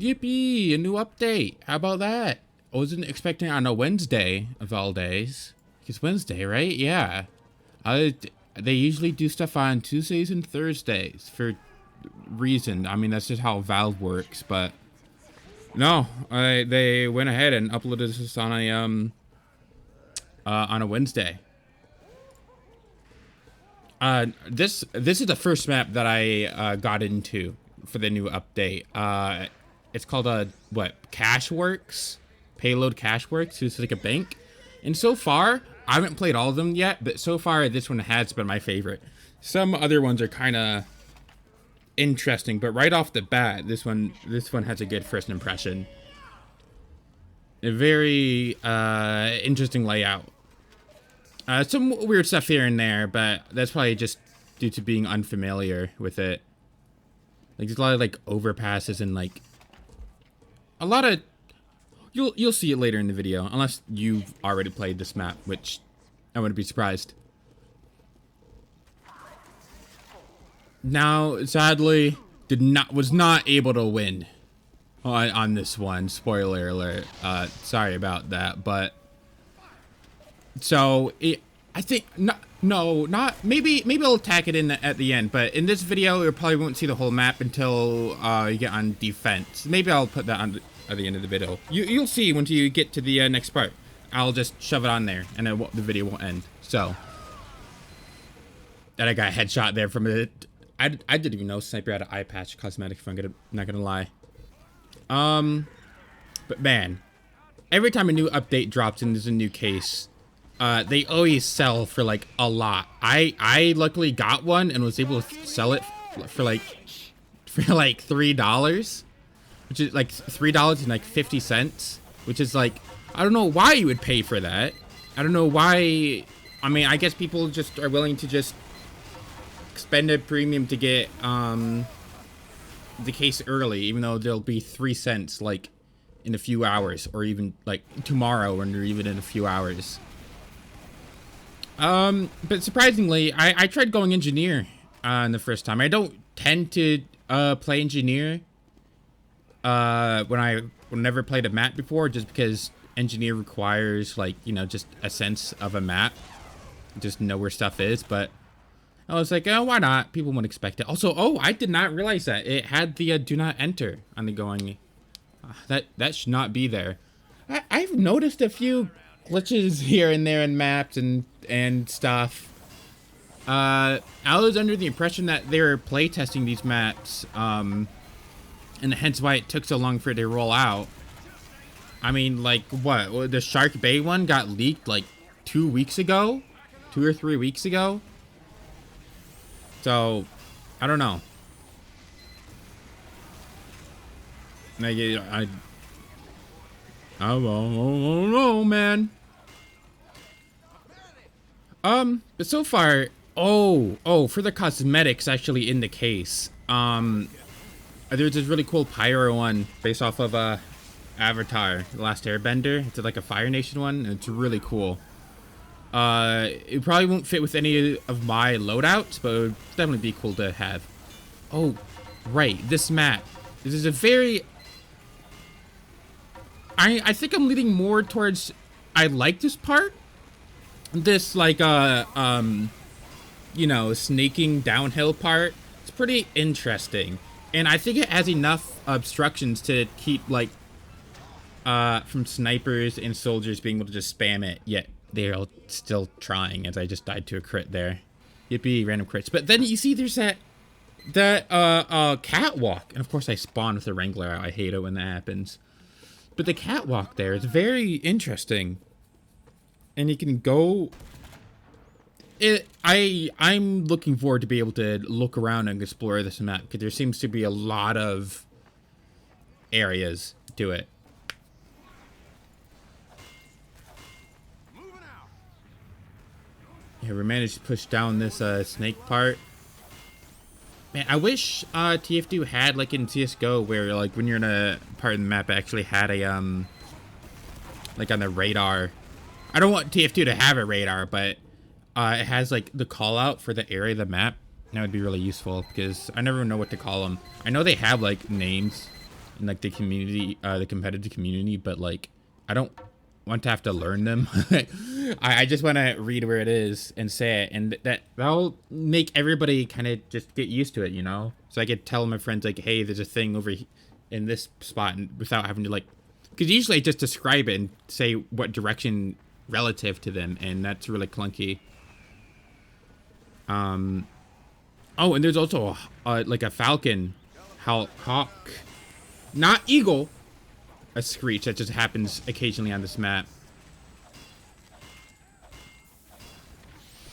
Yippee, a new update. How about that? I wasn't expecting on a Wednesday of all days. It's Wednesday, right? Yeah. They usually do stuff on Tuesdays and Thursdays for reason. I mean, that's just how Valve works, but no, they went ahead and uploaded this on a Wednesday. This is the first map that I got into for the new update. It's called Cashworks, Payload Cashworks. It's like a bank, and so far I haven't played all of them yet, but so far this one has been my favorite. Some other ones are kind of interesting, but right off the bat, this one has a good first impression. A very interesting layout. Some weird stuff here and there, but that's probably just due to being unfamiliar with it. Like there's a lot of like overpasses and like a lot of you'll see it later in the video, unless you've already played this map, which I wouldn't be surprised. Now, sadly, was not able to win on this one. Spoiler alert. Sorry about that, but so I think maybe I'll tack it in at the end, but in this video you probably won't see the whole map until you get on defense. Maybe I'll put that on at the end of the video. You'll see once you get to the next part. I'll just shove it on there, and then the video won't end. So that I got a headshot there from it. I didn't even know Sniper had an eye patch cosmetic, if I'm not gonna lie. But man, every time a new update drops and there's a new case, they always sell for like a lot. I luckily got one and was able to sell it for like $3, which is like $3.50, which is like, I don't know why you would pay for that. I don't know why. I mean, I guess people just are willing to just spend a premium to get the case early, even though there'll be 3 cents like in a few hours, or even like tomorrow, or even in a few hours. But surprisingly, I tried going engineer the first time. I don't tend to play engineer when I never played a map before, just because engineer requires like, you know, just a sense of a map, just know where stuff is. But I was like, oh, why not? People wouldn't expect it. Also, oh, I did not realize that it had the do not enter on the going. That should not be there. I've noticed a few glitches here and there in maps and stuff. I was under the impression that they were playtesting these maps, and hence why it took so long for it to roll out. I mean, like, what? The Shark Bay one got leaked like 2 weeks ago? 2 or 3 weeks ago? So, I don't know. I don't know, man. But so far, for the cosmetics actually in the case, there's this really cool pyro one based off of Avatar, The Last Airbender. It's like a Fire Nation one, and it's really cool. It probably won't fit with any of my loadouts, but it would definitely be cool to have. Oh, right, this map. This is a very... I think I'm leaning more towards... I like this part. This, like, you know, snaking downhill part. It's pretty interesting. And I think it has enough obstructions to keep, like, from snipers and soldiers being able to just spam it, yet they're still trying, as I just died to a crit there. Yippee, random crits. But then you see there's that catwalk. And of course I spawn with the Wrangler. I hate it when that happens. But the catwalk there is very interesting. And you can go... I'm looking forward to be able to look around and explore this map, because there seems to be a lot of areas to it. Yeah, we managed to push down this snake part. Man, I wish TF2 had, like in CSGO, where like when you're in a part of the map, it actually had a like on the radar. I don't want TF2 to have a radar, but it has like the call out for the area of the map. That would be really useful, because I never know what to call them. I know they have like names in like the community, the competitive community, but like I don't want to have to learn them. I just want to read where it is and say it, and that'll make everybody kind of just get used to it, you know? So I could tell my friends like, hey, there's a thing over in this spot, and without having to like, because usually I just describe it and say what direction relative to them, and that's really clunky. Oh, and there's also like a falcon, hawk, not eagle, a screech that just happens occasionally on this map.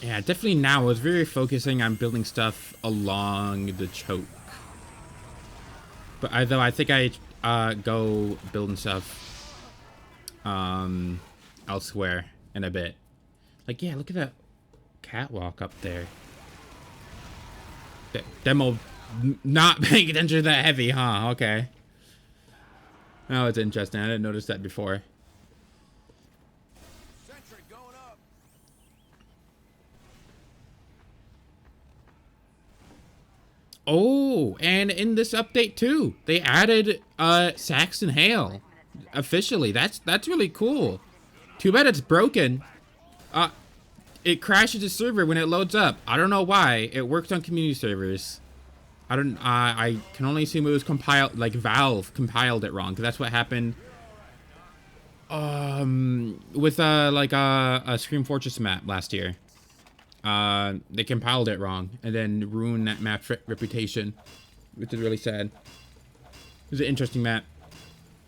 Yeah, definitely now I was very focusing on building stuff along the choke. But though I think I go building stuff elsewhere in a bit. Like, yeah, look at that catwalk up there. Demo not paying attention to that heavy, huh? Okay. Oh, it's interesting. I didn't notice that before. Sentry going up. Oh, and in this update too, they added Saxon Hail officially. That's really cool. Too bad it's broken. It crashes the server when it loads up. I don't know why. It works on community servers. I can only assume it was compiled, like Valve compiled it wrong, because that's what happened with like a Scream Fortress map last year. They compiled it wrong and then ruined that map's reputation, which is really sad. It was an interesting map.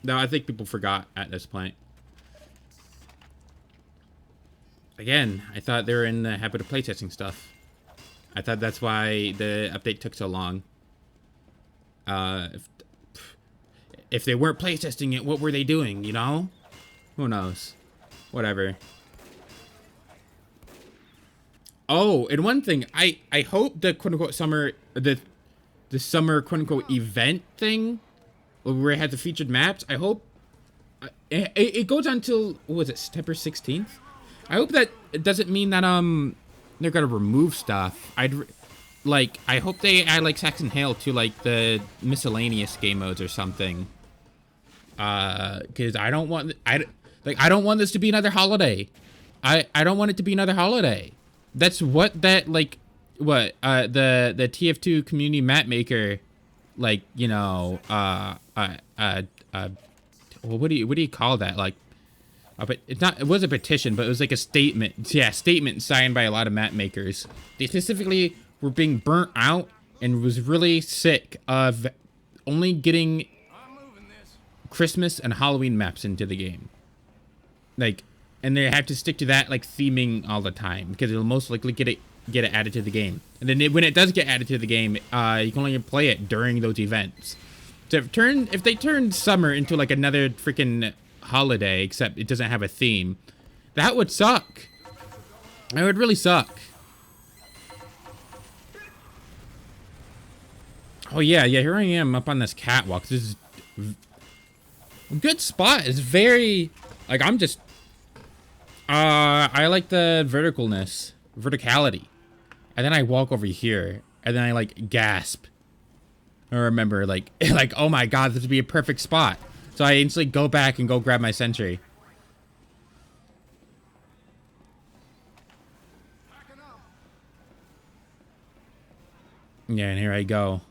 Though I think people forgot at this point. Again, I thought they were in the habit of playtesting stuff. I thought that's why the update took so long. If they weren't playtesting it, what were they doing, you know? Who knows? Whatever. Oh, and one thing, I hope the quote-unquote summer, the summer quote-unquote event thing, where it had the featured maps, I hope, it goes on till, what was it, September 16th? I hope that it doesn't mean that, they're gonna remove stuff. I hope they add, like, Saxon Hail to, like, the miscellaneous game modes or something. Because I don't want, I don't want this to be another holiday. I don't want it to be another holiday. That's what that, like, what, the TF2 community map maker, like, you know, well, what do you call that? Like, but it's not, it was a petition, but it was like a statement. Yeah, statement signed by a lot of map makers. They specifically were being burnt out and was really sick of only getting Christmas and Halloween maps into the game. Like, and they have to stick to that, like, theming all the time, because it'll most likely get it added to the game. And then when it does get added to the game, you can only play it during those events. So if they turn summer into, like, another freaking holiday, except it doesn't have a theme, that would suck. It would really suck. Oh yeah, here I am up on this catwalk. This is a good spot. It's very, like, I'm just, I like the verticality. And then I walk over here, and then I, like, gasp. I remember, like, oh my god, this would be a perfect spot. So I instantly go back and go grab my sentry. Yeah, and here I go.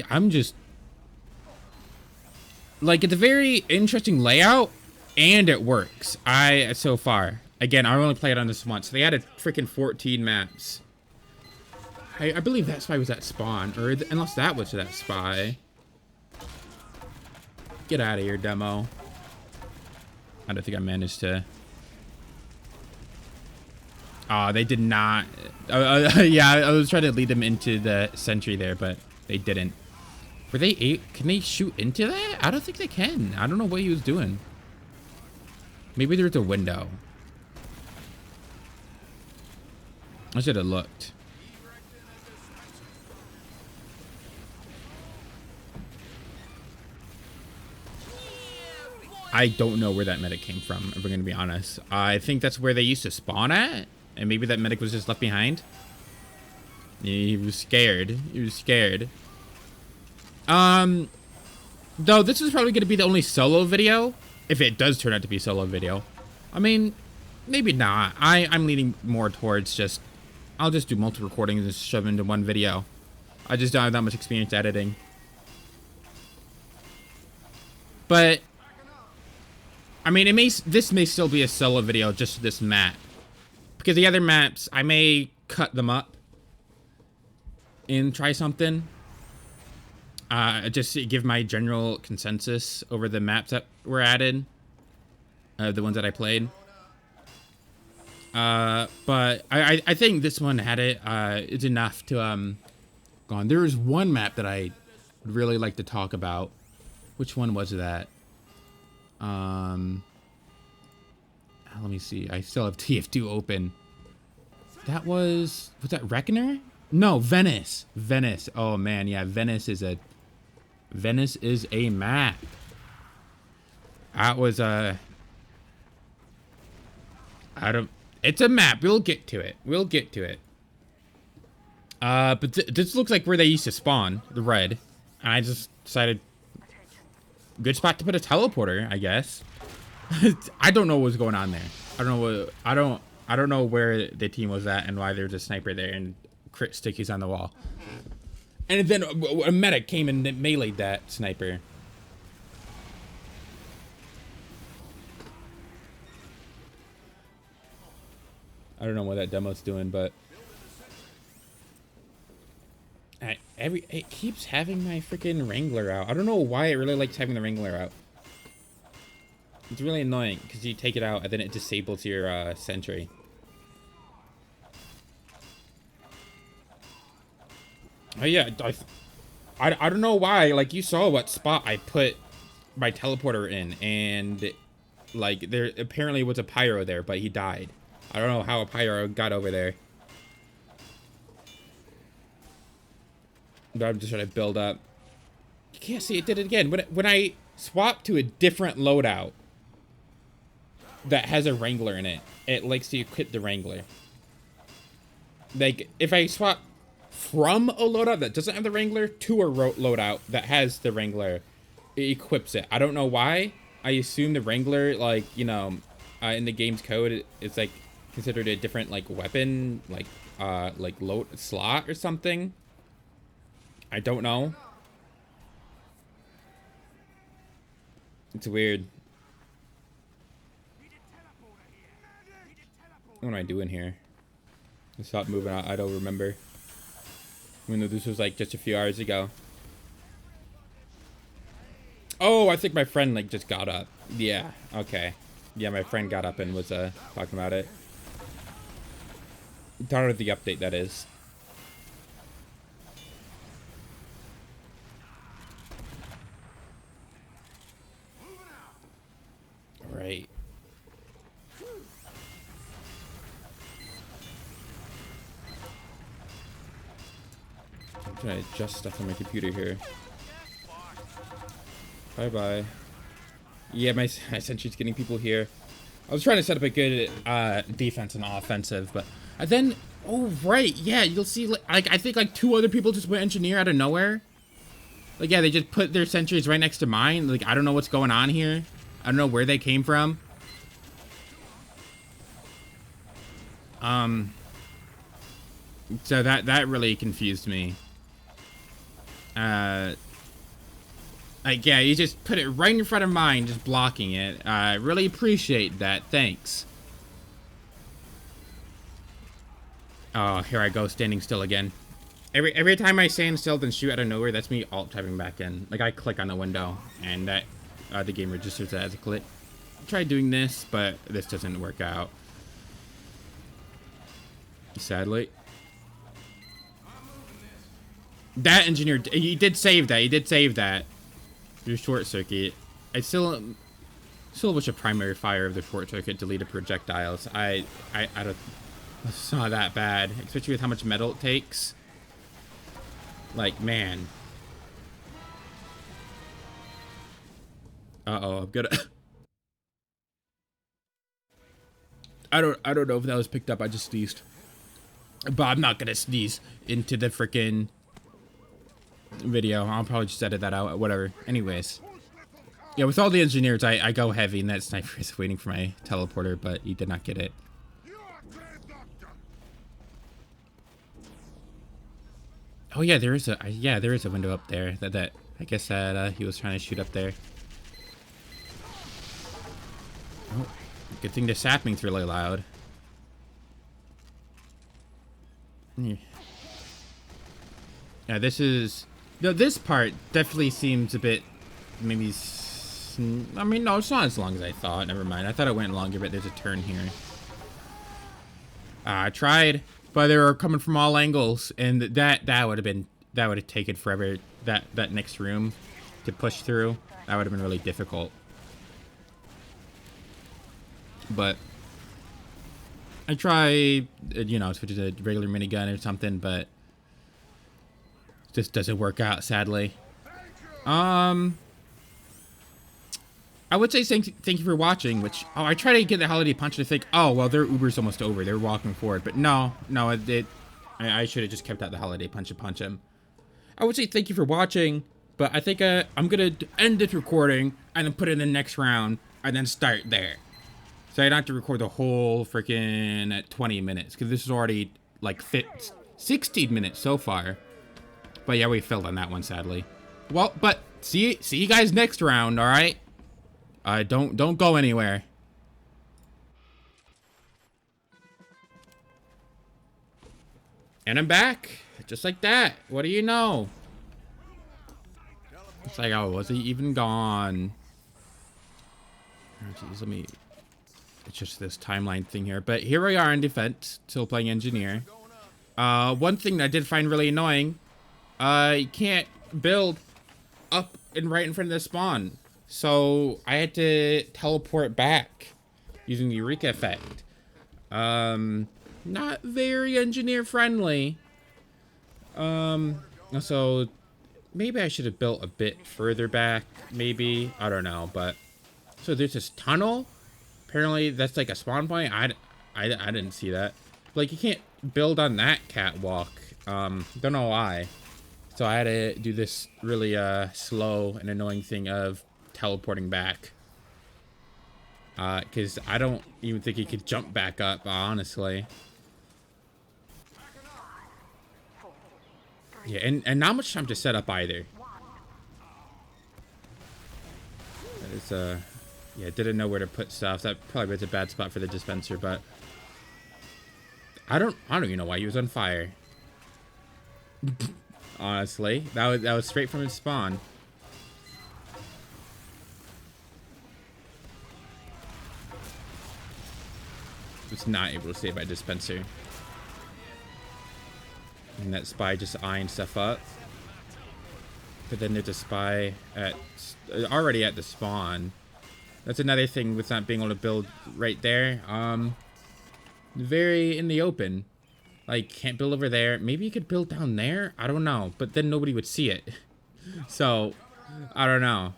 I'm just, like, it's a very interesting layout, and it works. So far. Again, I only played on this once. They added freaking 14 maps. I believe that spy was at spawn, or unless that was that spy. Get out of here, demo. I don't think I managed to. Oh, they did not. Yeah, I was trying to lead them into the sentry there, but they didn't. Were they eight? Can they shoot into that? I don't think they can. I don't know what he was doing. Maybe there's a window. I should have looked. I don't know where that medic came from, if we're gonna be honest. I think that's where they used to spawn at, and maybe that medic was just left behind. He was scared. He was scared. Though this is probably going to be the only solo video, if it does turn out to be a solo video. I mean, maybe not. I'm leaning more towards just, I'll just do multiple recordings and shove into one video. I just don't have that much experience editing. But, I mean, this may still be a solo video, just this map. Because the other maps, I may cut them up and try something. Just to give my general consensus over the maps that were added. The ones that I played. But I think this one had it, it's enough to, go on. There is one map that I would really like to talk about. Which one was that? Let me see. I still have TF2 open. That was that Reckoner? No, Venice. Venice. Oh man, yeah, Venice is a map. That was it's a map. We'll get to it. We'll get to it. But this looks like where they used to spawn, the red. And I just decided, good spot to put a teleporter, I guess. I don't know what was going on there. I don't know where the team was at and why there's a sniper there and crit stickies on the wall. And then a medic came and meleeed that sniper. I don't know what that demo's doing, but it keeps having my freaking Wrangler out. I don't know why it really likes having the Wrangler out. It's really annoying because you take it out and then it disables your sentry. Oh yeah, I don't know why. Like, you saw what spot I put my teleporter in, and like there apparently was a pyro there, but he died. I don't know how a pyro got over there. But I'm just trying to build up. You can't see it did it again. When I swap to a different loadout that has a Wrangler in it, it likes to equip the Wrangler. Like, if I swap from a loadout that doesn't have the Wrangler to a loadout that has the Wrangler, it equips it. I don't know why. I assume the Wrangler, like, you know, in the game's code, it's like considered a different like weapon, like load slot or something. I don't know. It's weird. What am I doing here? Stop moving. I don't remember. Even though this was like just a few hours ago. Oh, I think my friend like just got up. Yeah, okay. Yeah, my friend got up and was talking about it. Talking about the update, that is. Right. I'm trying to adjust stuff on my computer here. Bye-bye. Yeah, my sentry's getting people here. I was trying to set up a good defense and offensive, but then, oh right, yeah, you'll see. Like I think like 2 other people just went engineer out of nowhere. Like, yeah, they just put their sentries right next to mine. Like, I don't know what's going on here. I don't know where they came from. So that really confused me. Like, yeah, you just put it right in front of mine, just blocking it. I really appreciate that. Thanks. Oh, here I go, standing still again. Every time I stand still then shoot out of nowhere, that's me alt-typing back in. Like, I click on the window, and that the game registers that as a click. Try doing this, but this doesn't work out. Sadly. That engineer, he did save that. He did save that. Your short circuit. I still wish a primary fire of the short circuit deleted projectiles. I don't. It's not that bad, especially with how much metal it takes. Like, man. Uh-oh, I'm gonna. I don't know if that was picked up. I just sneezed. But I'm not gonna sneeze into the freaking video. I'll probably just edit that out. Whatever. Anyways. Yeah, with all the engineers, I go heavy, and that sniper is waiting for my teleporter, but he did not get it. Oh yeah, there is a window up there that I guess that he was trying to shoot up there. Oh, good thing the sapling's really loud. Yeah, this part definitely seems a bit maybe. I mean, no, it's not as long as I thought. Never mind. I thought it went longer, but there's a turn here. I tried, but they were coming from all angles, and that would have taken forever. That next room to push through, that would have been really difficult. But I try, switch to a regular minigun or something, but it just doesn't work out, sadly. I would say thank you for watching, which, I try to get the holiday punch and think, oh, well, their Uber's almost over. They're walking forward. But no, I should have just kept out the holiday punch and punch him. I would say thank you for watching, but I think I'm going to end this recording and then put it in the next round and then start there. So I don't have to record the whole freaking 20 minutes because this is already like 16 minutes so far. But yeah, we failed on that one, sadly. Well, but see you guys next round, all right? Don't go anywhere. And I'm back, just like that. What do you know? It's like, oh, was he even gone? Oh, geez, let me. It's just this timeline thing here, but here we are in defense, still playing engineer. One thing that I did find really annoying, you can't build up and right in front of the spawn. So I had to teleport back using the Eureka effect. Not very engineer friendly. So maybe I should have built a bit further back. Maybe, I don't know. But so there's this tunnel. Apparently that's like a spawn point. I didn't see that. Like you can't build on that catwalk. Don't know why. So I had to do this really slow and annoying thing of teleporting back, because I don't even think he could jump back up, honestly. Yeah, and not much time to set up either. It's yeah, didn't know where to put stuff. That probably was a bad spot for the dispenser, but I don't even know why he was on fire. Honestly, that was straight from his spawn. Was not able to save my dispenser. And that spy just eyeing stuff up. But then there's a spy already at the spawn. That's another thing with not being able to build right there. Very in the open. Like, can't build over there. Maybe you could build down there? I don't know. But then nobody would see it. So, I don't know.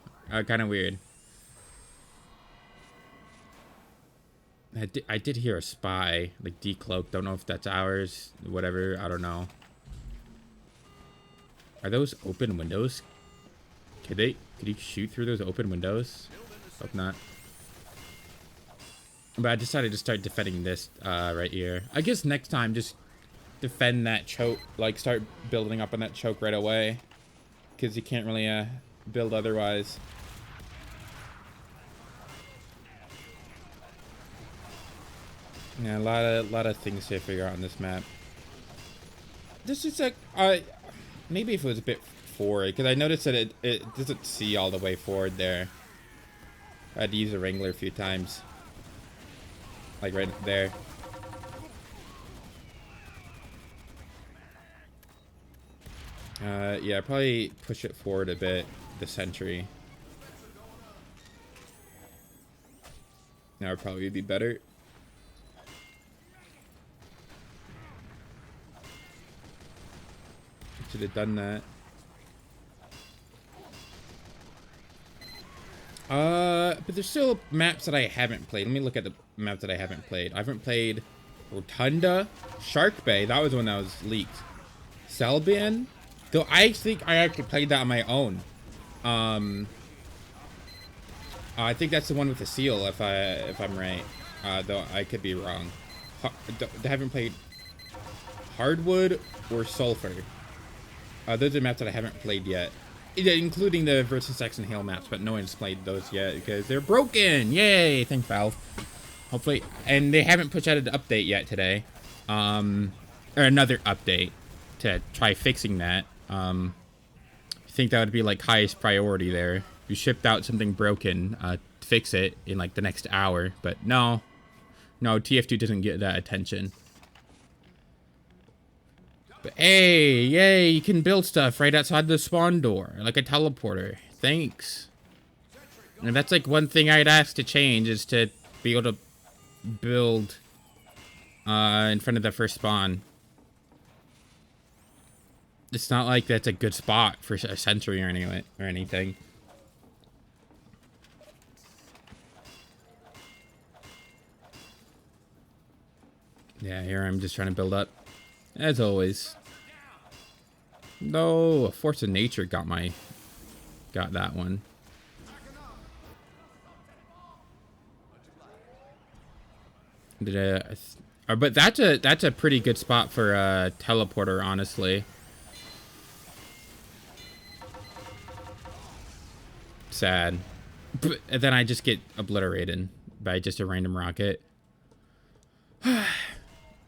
Kind of weird. I did hear a spy, like, decloak. Don't know if that's ours, whatever. I don't know. Are those open windows? Could you shoot through those open windows? Hope not. But I decided to start defending this right here. I guess next time, just defend that choke. Like, start building up on that choke right away. Because you can't really build otherwise. Yeah, a lot of things to figure out on this map. This is like, maybe if it was a bit forward, because I noticed that it doesn't see all the way forward there. I had to use a Wrangler a few times, like right there. Yeah, probably push it forward a bit. The sentry. That would probably be better. Should have done that. But there's still maps that I haven't played. Let me look at the maps that I haven't played. I haven't played Rotunda, Shark Bay. That was the one that was leaked. Selbian, though I think I actually played that on my own. I think that's the one with the seal, if I'm right. Though I could be wrong. They haven't played Hardwood or Sulfur. Those are maps that I haven't played yet, including the Versus X and Hail maps, but no one's played those yet because they're broken. Yay! Thank Valve. Hopefully, and they haven't pushed out an update yet today, or another update to try fixing that. I think that would be like highest priority there. You shipped out something broken, fix it in like the next hour, but no, TF2 doesn't get that attention. But hey, yay, you can build stuff right outside the spawn door, like a teleporter. Thanks. And that's like one thing I'd ask to change is to be able to build in front of the first spawn. It's not like that's a good spot for a sentry or anything. Yeah, here I'm just trying to build up. As always. No, Force of Nature got that one. But that's a pretty good spot for a teleporter, honestly. Sad. But then I just get obliterated by just a random rocket.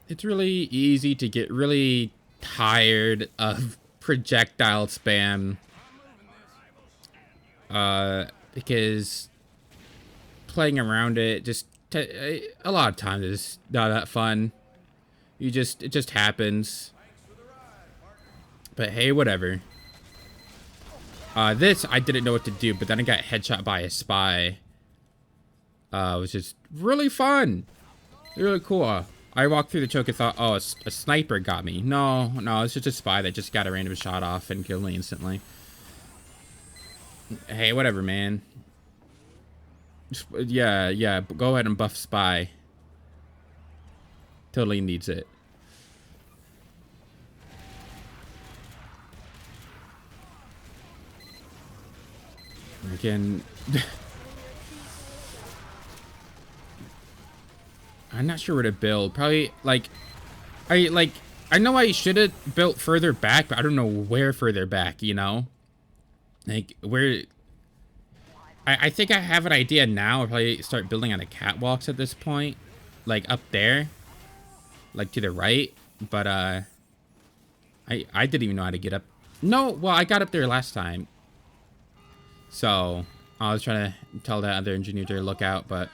It's really easy to get really tired of projectile spam. Because playing around it a lot of times is not that fun. It just happens. But hey, whatever. This I didn't know what to do, but then I got headshot by a spy. It was just really fun. Really cool. I walked through the choke and thought, oh, a sniper got me. No, it's just a spy that just got a random shot off and killed me instantly. Hey, whatever, man. Yeah, go ahead and buff spy. Totally needs it. Again... I'm not sure where to build. Probably, like... I know I should have built further back, but I don't know where further back, you know? Like, where... I think I have an idea now. I'll probably start building on the catwalks at this point. Like, up there. Like, to the right. But, I didn't even know how to get up. No, well, I got up there last time. So, I was trying to tell that other engineer to look out, but...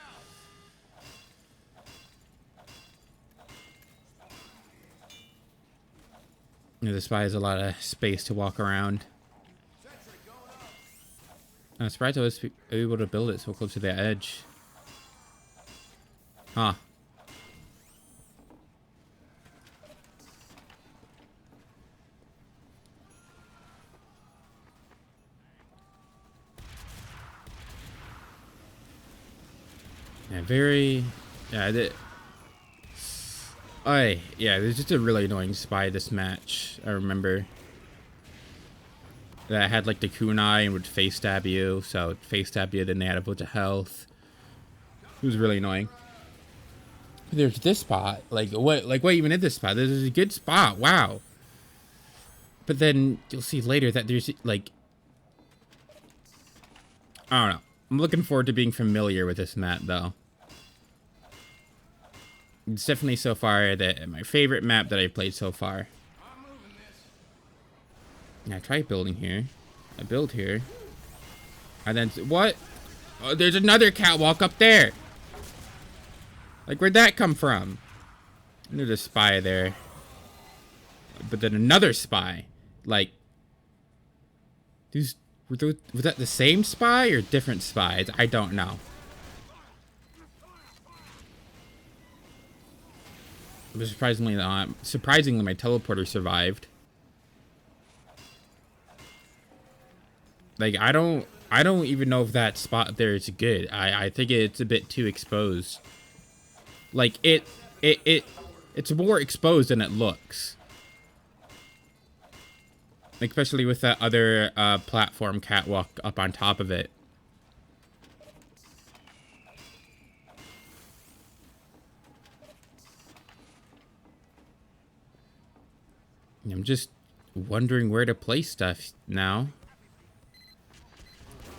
The spy has a lot of space to walk around. I'm surprised I was able to build it so close to the edge. Huh. Yeah, yeah, there's just a really annoying spy this match. I remember that had like the kunai and would face stab you. So it face stab you, then they had a bunch of health. It was really annoying. There's this spot. What even is this spot? This is a good spot. Wow. But then you'll see later that there's like, I don't know. I'm looking forward to being familiar with this map though. It's definitely so far my favorite map that I've played so far. I tried building here. I built here. And then, what? Oh, there's another catwalk up there. Like, where'd that come from? And there's a spy there. But then another spy. Like, was that the same spy or different spies? I don't know. But surprisingly, my teleporter survived. Like, I don't even know if that spot there is good. I think it's a bit too exposed. Like, it's more exposed than it looks. Like, especially with that other platform catwalk up on top of it. I'm just wondering where to place stuff now.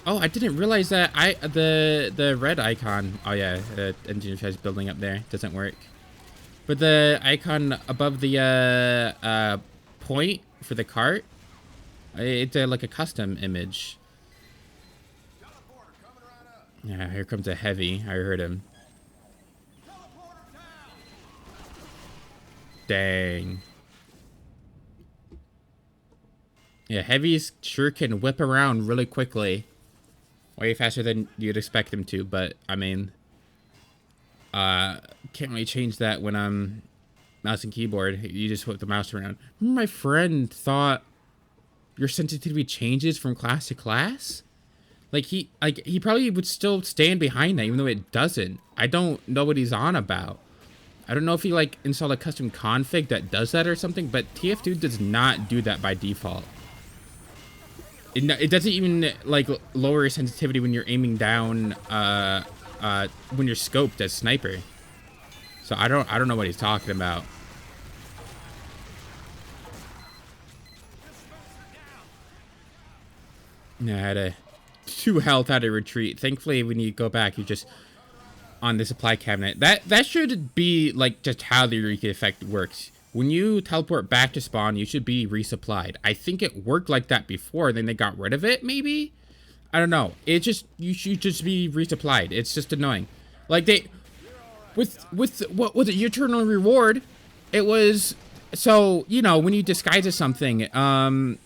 Oh, I didn't realize that the red icon. Oh yeah, the engineer tries building up there. Doesn't work. But the icon above the point for the cart, it's like a custom image. Yeah, here comes a heavy. I heard him. Dang. Yeah, heavies sure can whip around really quickly. Way faster than you'd expect them to, but I mean, can't really change that when I'm mouse and keyboard. You just whip the mouse around. My friend thought your sensitivity changes from class to class. Like he probably would still stand behind that, even though it doesn't. I don't know what he's on about. I don't know if he like installed a custom config that does that or something, but TF2 does not do that by default. It doesn't even like lower your sensitivity when you're aiming down when you're scoped as sniper. So I don't know what he's talking about. Yeah, I had 2 health out of retreat. Thankfully, when you go back, you just on the supply cabinet. That should be like just how the Eureka effect works. When you teleport back to spawn, you should be resupplied. I think it worked like that before, then they got rid of it, maybe? I don't know. You should just be resupplied. It's just annoying. Like with what was it, your eternal reward, it was, so, you know, when you disguise as something,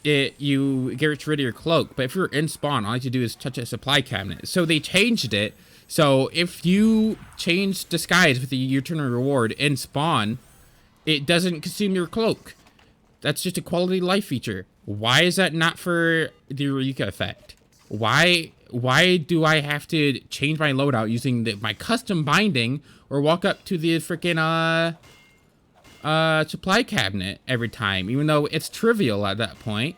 you get rid of your cloak, but if you're in spawn, all you have to do is touch a supply cabinet. So they changed it, so if you change disguise with the eternal reward in spawn, it doesn't consume your cloak. That's just a quality of life feature. Why is that not for the Eureka effect? Why do I have to change my loadout using my custom binding or walk up to the freaking supply cabinet every time, even though it's trivial at that point?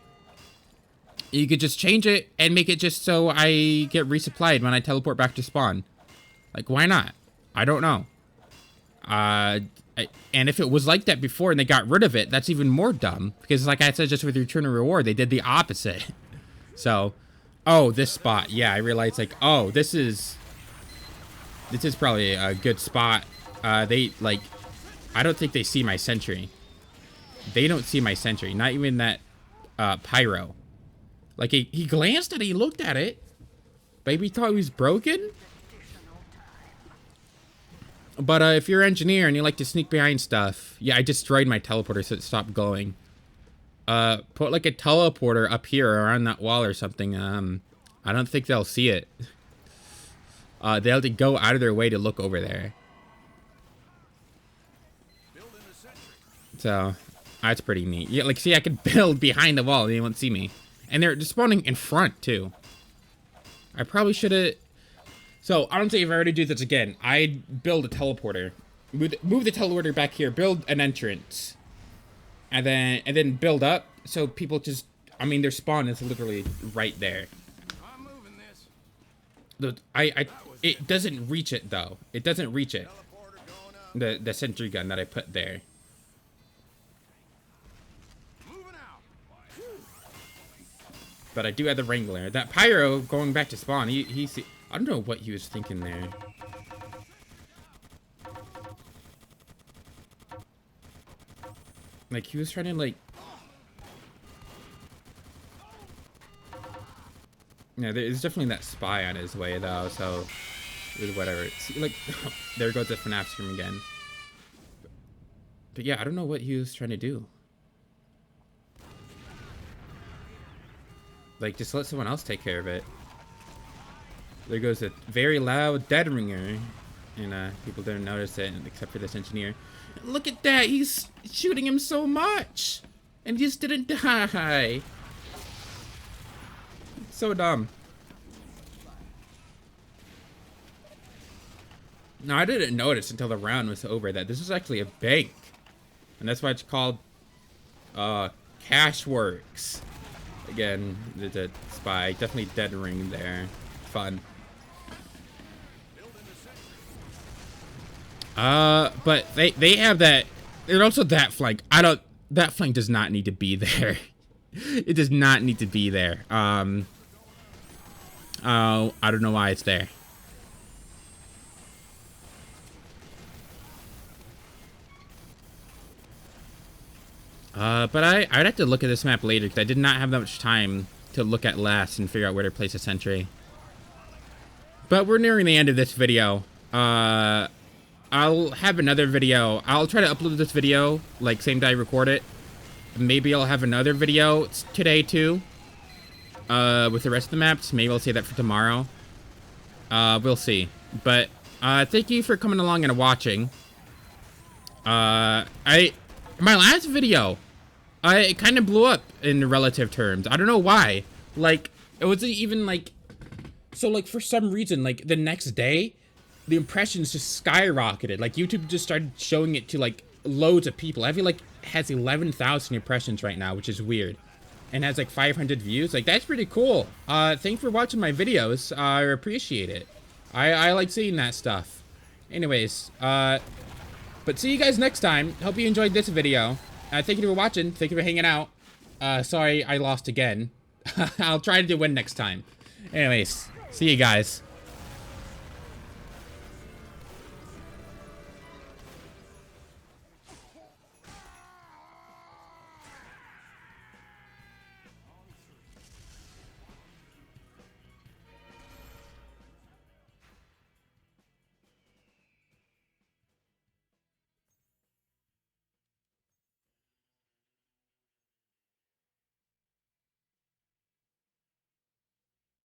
You could just change it and make it just so I get resupplied when I teleport back to spawn. Like, why not? I don't know. And if it was like that before and they got rid of it, that's even more dumb. Because like I said, just with Return to Reward, they did the opposite. So, oh, this spot. Yeah, I realized like, oh, this is probably a good spot. They like, I don't think they see my sentry. They don't see my sentry. Not even that pyro. Like he glanced at it, he looked at it. Maybe thought he was broken. But if you're an engineer and you like to sneak behind stuff, yeah, I destroyed my teleporter so it stopped glowing. Put like a teleporter up here or on that wall or something. I don't think they'll see it. They'll have to go out of their way to look over there. So that's pretty neat. Yeah, like see, I could build behind the wall and they won't see me. And they're spawning in front too. I probably should have. So, I don't say if I already do this again, I'd build a teleporter. Move the teleporter back here, build an entrance. And then build up, so people just, I mean, their spawn is literally right there. I'm moving this. It doesn't reach it, though. It doesn't reach it. The sentry gun that I put there. But I do have the Wrangler. That Pyro, going back to spawn, he's... I don't know what he was thinking there. Like, he was trying to, like... Yeah, there's definitely that spy on his way, though, so... Whatever. See, like, there goes the FNAF scream again. But yeah, I don't know what he was trying to do. Like, just let someone else take care of it. There goes a very loud dead ringer. And people didn't notice it, except for this engineer. Look at that! He's shooting him so much! And he just didn't die! So dumb. No, I didn't notice until the round was over that this was actually a bank. And that's why it's called Cashworks. Again, the spy. Definitely dead ring there. Fun. But they have that. They're also that flank. I That flank does not need to be there. It does not need to be there. Oh, I don't know why it's there. But I'd have to look at this map later because I did not have that much time to look at last and figure out where to place a sentry. But we're nearing the end of this video. I'll have another video. I'll try to upload this video, like, same day I record it. Maybe I'll have another video today, too. With the rest of the maps. Maybe I'll save that for tomorrow. We'll see. But, thank you for coming along and watching. My last video, it kind of blew up in relative terms. I don't know why. Like, it wasn't even, like... So, like, for some reason, like, the next day, the impressions just skyrocketed. Like, YouTube just started showing it to, like, loads of people. I feel like it has 11,000 impressions right now, which is weird. And has, like, 500 views. Like, that's pretty cool. Thanks for watching my videos. I appreciate it. I like seeing that stuff. Anyways, but see you guys next time. Hope you enjoyed this video. Thank you for watching. Thank you for hanging out. Sorry I lost again. I'll try to win next time. Anyways, see you guys.